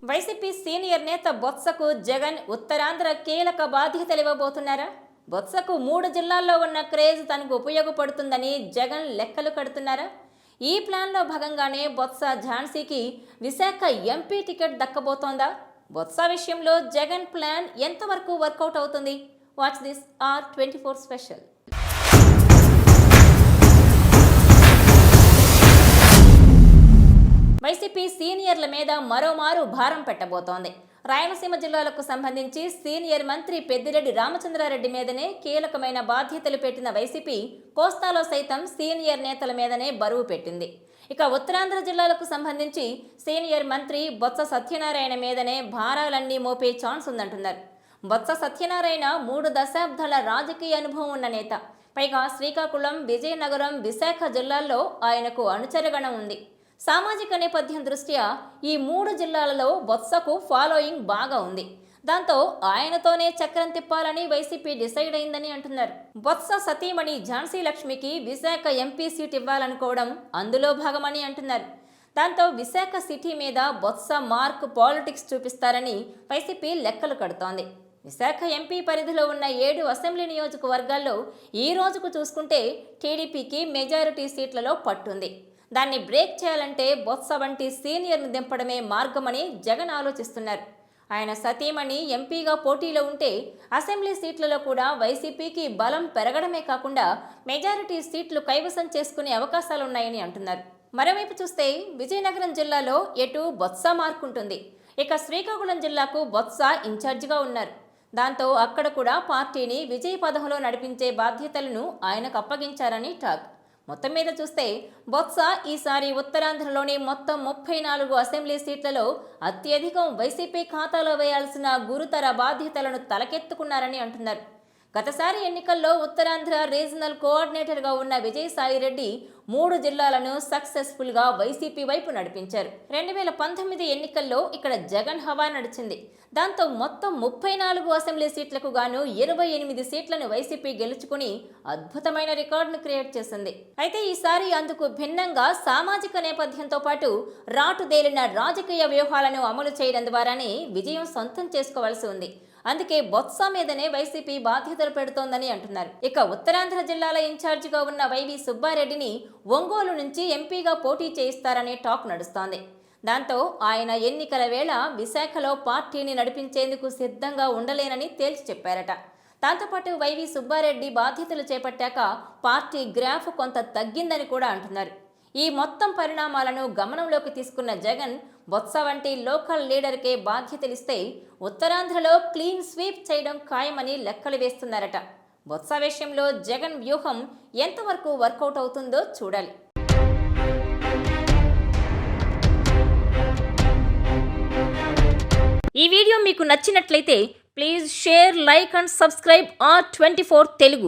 YCP senior నేత బొత్సకు జగన్ ఉత్తరాంధ్ర కీలక బాధ్యతలు ఇవ్వబోతున్నారా? బొత్సకు 3 జిల్లాల్లో ఉన్న క్రేజ్ తనకు ఉపయోగపడుతుందని జగన్ లెక్కలు కడుతున్నారా? ఈ ప్లాన్లో భాగంగానే బొత్స ఝాన్సీకి విశాఖ ఎంపీ టికెట్ దక్కబోతోందా? బొత్స విషయంలో జగన్ ప్లాన్ ఎంతవరకు వర్కౌట్ అవుతుంది? Watch this R24 special. YCP సీనియర్ల మీద మరోమారు భారం పెట్టబోతోంది. రాయలసీమ జిల్లాలకు సంబంధించి సీనియర్ మంత్రి పెద్దిరెడ్డి రామచంద్రారెడ్డి మీదనే కీలకమైన బాధ్యతలు పెట్టిన వైసీపీ కోస్తాలో సైతం సీనియర్ నేతల మీదనే బరువు పెట్టింది. ఇక ఉత్తరాంధ్ర జిల్లాలకు సంబంధించి సీనియర్ మంత్రి బొత్స సత్యనారాయణ మీదనే భారాలన్నీ మోపే ఛాన్స్ ఉందంటున్నారు. బొత్స సత్యనారాయణ 3 దశాబ్దాల రాజకీయ అనుభవం ఉన్న నేత. పైగా శ్రీకాకుళం, విజయనగరం, విశాఖ జిల్లాల్లో ఆయనకు అనుచరగణం ఉంది. సామాజిక నేపథ్యం దృష్ట్యా ఈ 3 జిల్లాలలో బొత్సకు ఫాలోయింగ్ బాగా ఉంది. దాంతో ఆయనతోనే చక్రం తిప్పాలని వైసీపీ డిసైడ్ అయిందని అంటున్నారు. బొత్స సతీమణి ఝాన్సీ లక్ష్మికి విశాఖ ఎంపీ సీట్ ఇవ్వాలనుకోవడం అందులో భాగమని అంటున్నారు. దాంతో విశాఖ సిటీ మీద బొత్స మార్క్ పాలిటిక్స్ చూపిస్తారని వైసీపీ లెక్కలు కడుతోంది. విశాఖ ఎంపీ పరిధిలో ఉన్న 7 అసెంబ్లీ నియోజకవర్గాల్లో ఈ రోజుకు చూసుకుంటే టీడీపీకి మెజారిటీ సీట్లలో పట్టుంది. దాన్ని బ్రేక్ చేయాలంటే బొత్స వంటి సీనియర్ను దింపడమే మార్గమని జగన్ ఆలోచిస్తున్నారు. ఆయన సతీమణి ఎంపీగా పోటీలో ఉంటే అసెంబ్లీ సీట్లలో కూడా వైసీపీకి బలం పెరగడమే కాకుండా మెజారిటీ సీట్లు కైవసం చేసుకునే అవకాశాలున్నాయని అంటున్నారు. మరోవైపు చూస్తే విజయనగరం జిల్లాలో ఎటు బొత్స మార్క్ ఉంటుంది. ఇక శ్రీకాకుళం జిల్లాకు బొత్స ఇన్ఛార్జిగా ఉన్నారు. దాంతో అక్కడ కూడా పార్టీని విజయ పథంలో నడిపించే బాధ్యతలను ఆయనకు అప్పగించారని టాక్. మొత్తం మీద చూస్తే బొత్స ఈసారి ఉత్తరాంధ్రలోని మొత్తం 34 అసెంబ్లీ సీట్లలో అత్యధికం వైసీపీ ఖాతాలో వేయాల్సిన గురుతర బాధ్యతలను తలకెత్తుకున్నారని అంటున్నారు. గతసారి ఎన్నికల్లో ఉత్తరాంధ్ర రీజనల్ కోఆర్డినేటర్గా ఉన్న విజయసాయిరెడ్డి 3 జిల్లాలను సక్సెస్ఫుల్గా వైసీపీ వైపు నడిపించారు. 2019 ఎన్నికల్లో ఇక్కడ జగన్ హవా నడిచింది. దాంతో మొత్తం 34 అసెంబ్లీ సీట్లకు గాను 28 సీట్లను వైసీపీ గెలుచుకుని అద్భుతమైన రికార్డును క్రియేట్ చేసింది. అయితే ఈసారి అందుకు భిన్నంగా సామాజిక నేపథ్యంతో పాటు రాటుదేలిన రాజకీయ వ్యూహాలను అమలు చేయడం ద్వారానే విజయం సొంతం చేసుకోవాల్సి ఉంది. అందుకే బొత్స మీదనే వైసీపీ బాధ్యతలు పెడుతోందని అంటున్నారు. ఇక ఉత్తరాంధ్ర జిల్లాల ఇన్ఛార్జిగా ఉన్న వైవి సుబ్బారెడ్డిని ఒంగోలు నుంచి ఎంపీగా పోటీ చేయిస్తారనే టాక్ నడుస్తోంది. దాంతో ఆయన ఎన్నికల వేళ విశాఖలో పార్టీని నడిపించేందుకు సిద్ధంగా ఉండలేనని తేల్చి చెప్పారట. దాంతోపాటు వైవి సుబ్బారెడ్డి బాధ్యతలు చేపట్టాక పార్టీ గ్రాఫ్ కొంత తగ్గిందని కూడా అంటున్నారు. ఈ మొత్తం పరిణామాలను గమనంలోకి తీసుకున్న జగన్ బొత్స వంటి లోకల్ లీడర్కే బాధ్యతలిస్తే ఉత్తరాంధ్రలో క్లీన్ స్వీప్ చేయడం ఖాయమని లెక్కలు వేస్తున్నారట. బొత్స విషయంలో జగన్ వ్యూహం ఎంతవరకు వర్కౌట్ అవుతుందో చూడాలి. ఈ వీడియో మీకు నచ్చినట్లయితే please share, like and subscribe R24 Telugu.